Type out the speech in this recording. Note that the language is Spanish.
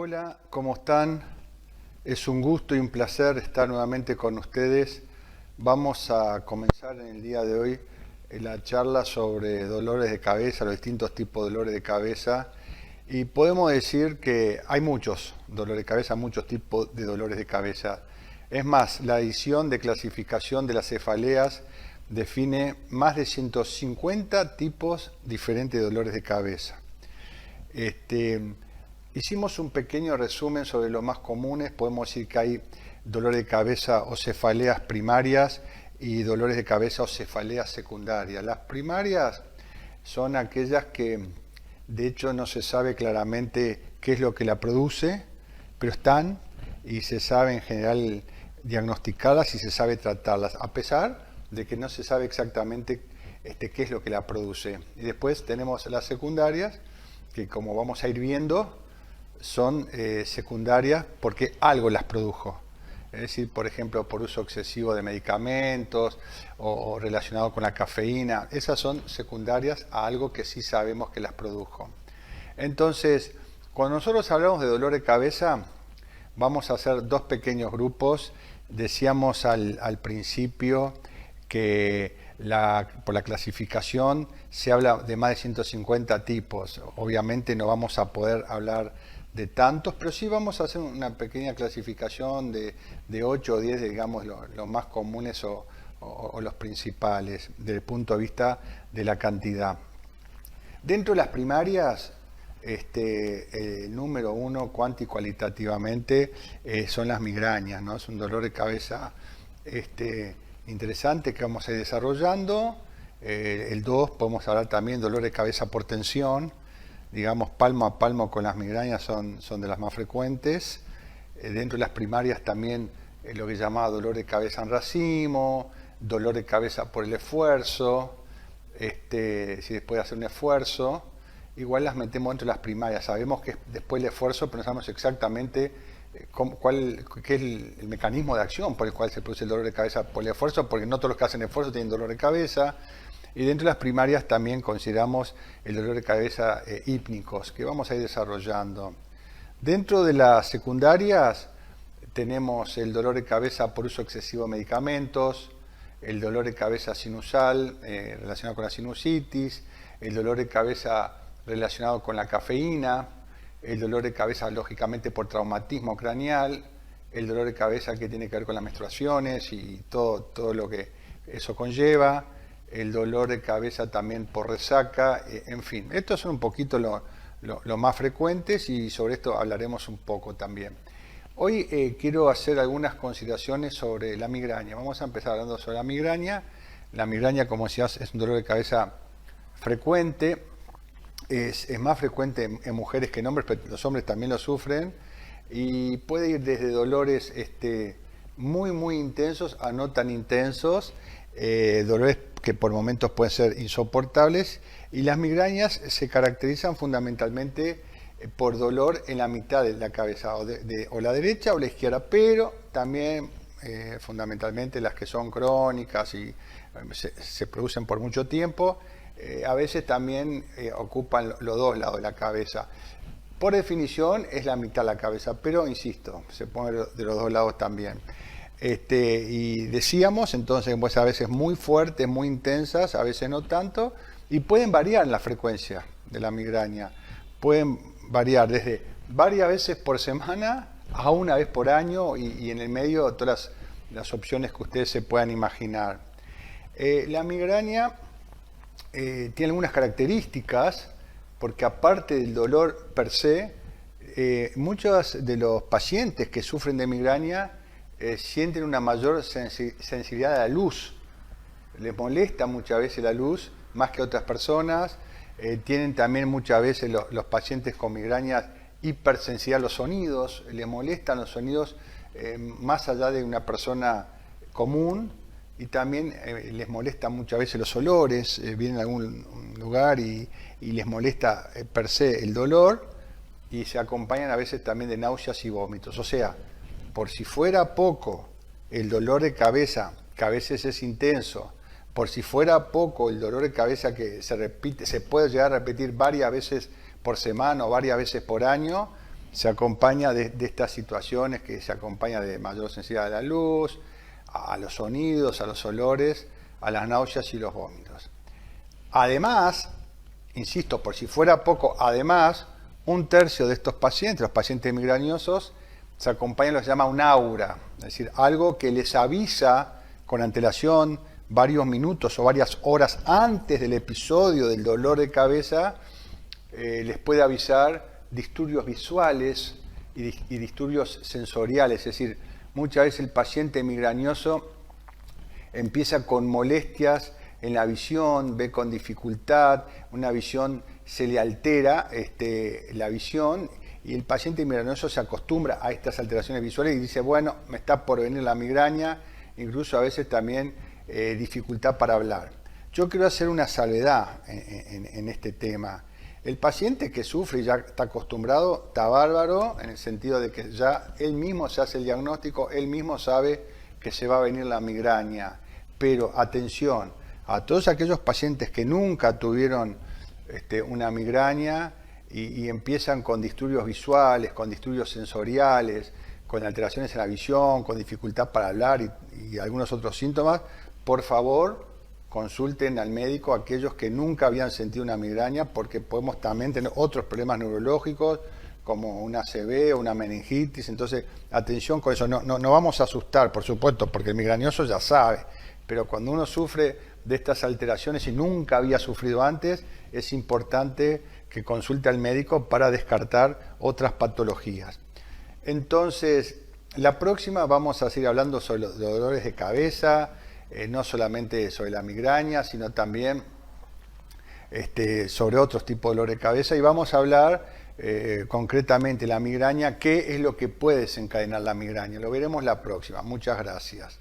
Hola, ¿cómo están? Es un gusto y un placer estar nuevamente con ustedes. Vamos a comenzar en el día de hoy la charla sobre dolores de cabeza, los distintos tipos de dolores de cabeza. Y podemos decir que hay muchos dolores de cabeza, muchos tipos de dolores de cabeza. Es más, la edición de clasificación de las cefaleas define más de 150 tipos diferentes de dolores de cabeza. Hicimos un pequeño resumen sobre los más comunes. Podemos decir que hay dolores de cabeza o cefaleas primarias y dolores de cabeza o cefaleas secundarias. Las primarias son aquellas que de hecho no se sabe claramente qué es lo que la produce, pero están y se sabe en general diagnosticarlas y se sabe tratarlas, a pesar de que no se sabe exactamente qué es lo que la produce. Y después tenemos las secundarias, que como vamos a ir viendo, son secundarias porque algo las produjo. Es decir, por ejemplo, por uso excesivo de medicamentos o relacionado con la cafeína. Esas son secundarias a algo que sí sabemos que las produjo. Entonces, cuando nosotros hablamos de dolor de cabeza, vamos a hacer dos pequeños grupos. Decíamos al principio que por la clasificación se habla de más de 150 tipos. Obviamente no vamos a poder hablar de tantos, pero sí vamos a hacer una pequeña clasificación de 8 o 10, digamos, los más comunes o los principales, desde el punto de vista de la cantidad. Dentro de las primarias, el número uno cuantitativamente son las migrañas, ¿no? Es un dolor de cabeza interesante que vamos a ir desarrollando. El 2 podemos hablar también de dolor de cabeza por tensión. Digamos, palmo a palmo con las migrañas son de las más frecuentes. Dentro de las primarias también lo que se llama dolor de cabeza en racimo, dolor de cabeza por el esfuerzo, si después de hacer un esfuerzo. Igual las metemos dentro de las primarias. Sabemos que es después del esfuerzo, pero no sabemos exactamente qué es el mecanismo de acción por el cual se produce el dolor de cabeza por el esfuerzo, porque no todos los que hacen esfuerzo tienen dolor de cabeza. Y dentro de las primarias también consideramos el dolor de cabeza hípnicos, que vamos a ir desarrollando. Dentro de las secundarias tenemos el dolor de cabeza por uso excesivo de medicamentos, el dolor de cabeza sinusal relacionado con la sinusitis, el dolor de cabeza relacionado con la cafeína, el dolor de cabeza lógicamente por traumatismo craneal, el dolor de cabeza que tiene que ver con las menstruaciones y todo lo que eso conlleva, el dolor de cabeza también por resaca, en fin. Estos son un poquito lo más frecuentes y sobre esto hablaremos un poco también. Hoy quiero hacer algunas consideraciones sobre la migraña. Vamos a empezar hablando sobre la migraña. La migraña, como decías, es un dolor de cabeza frecuente. Es más frecuente en mujeres que en hombres, pero los hombres también lo sufren. Y puede ir desde dolores muy intensos a no tan intensos, dolores que por momentos pueden ser insoportables, y las migrañas se caracterizan fundamentalmente por dolor en la mitad de la cabeza, o la derecha o la izquierda, pero también fundamentalmente las que son crónicas y se producen por mucho tiempo, a veces también ocupan los dos lados de la cabeza. Por definición es la mitad de la cabeza, pero insisto, se pone de los dos lados también. Y decíamos entonces, pues a veces muy fuertes, muy intensas, a veces no tanto, y pueden variar la frecuencia de la migraña. Pueden variar desde varias veces por semana a una vez por año y en el medio todas las opciones que ustedes se puedan imaginar. La migraña tiene algunas características, porque aparte del dolor per se, muchos de los pacientes que sufren de migraña sienten una mayor sensibilidad a la luz. Les molesta muchas veces la luz más que otras personas. Tienen también muchas veces los pacientes con migrañas hipersensibilidad a los sonidos. Les molestan los sonidos más allá de una persona común. Y también les molestan muchas veces los olores. Vienen a algún lugar y les molesta per se el dolor. Y se acompañan a veces también de náuseas y vómitos. O sea, por si fuera poco el dolor de cabeza, que a veces es intenso, por si fuera poco el dolor de cabeza que se repite, se puede llegar a repetir varias veces por semana o varias veces por año, se acompaña de estas situaciones, que se acompaña de mayor sensibilidad a la luz, a los sonidos, a los olores, a las náuseas y los vómitos. Además, insisto, por si fuera poco, además, un tercio de estos pacientes, los pacientes migrañosos, se acompaña lo que se llama un aura, es decir, algo que les avisa con antelación varios minutos o varias horas antes del episodio del dolor de cabeza, les puede avisar disturbios visuales y disturbios sensoriales, es decir, muchas veces el paciente migrañoso empieza con molestias en la visión, ve con dificultad, una visión se le altera la visión y el paciente migrañoso se acostumbra a estas alteraciones visuales y dice, bueno, me está por venir la migraña, incluso a veces también dificultad para hablar. Yo quiero hacer una salvedad en este tema. El paciente que sufre y ya está acostumbrado, está bárbaro, en el sentido de que ya él mismo se hace el diagnóstico, él mismo sabe que se va a venir la migraña. Pero atención, a todos aquellos pacientes que nunca tuvieron una migraña y empiezan con disturbios visuales, con disturbios sensoriales, con alteraciones en la visión, con dificultad para hablar y algunos otros síntomas, por favor, consulten al médico aquellos que nunca habían sentido una migraña, porque podemos también tener otros problemas neurológicos, como una ACV o una meningitis. Entonces, atención con eso. No vamos a asustar, por supuesto, porque el migrañoso ya sabe, pero cuando uno sufre de estas alteraciones y nunca había sufrido antes, es importante que consulte al médico para descartar otras patologías. Entonces, la próxima vamos a seguir hablando sobre los dolores de cabeza, no solamente sobre la migraña, sino también sobre otros tipos de dolor de cabeza, y vamos a hablar concretamente de la migraña, qué es lo que puede desencadenar la migraña. Lo veremos la próxima. Muchas gracias.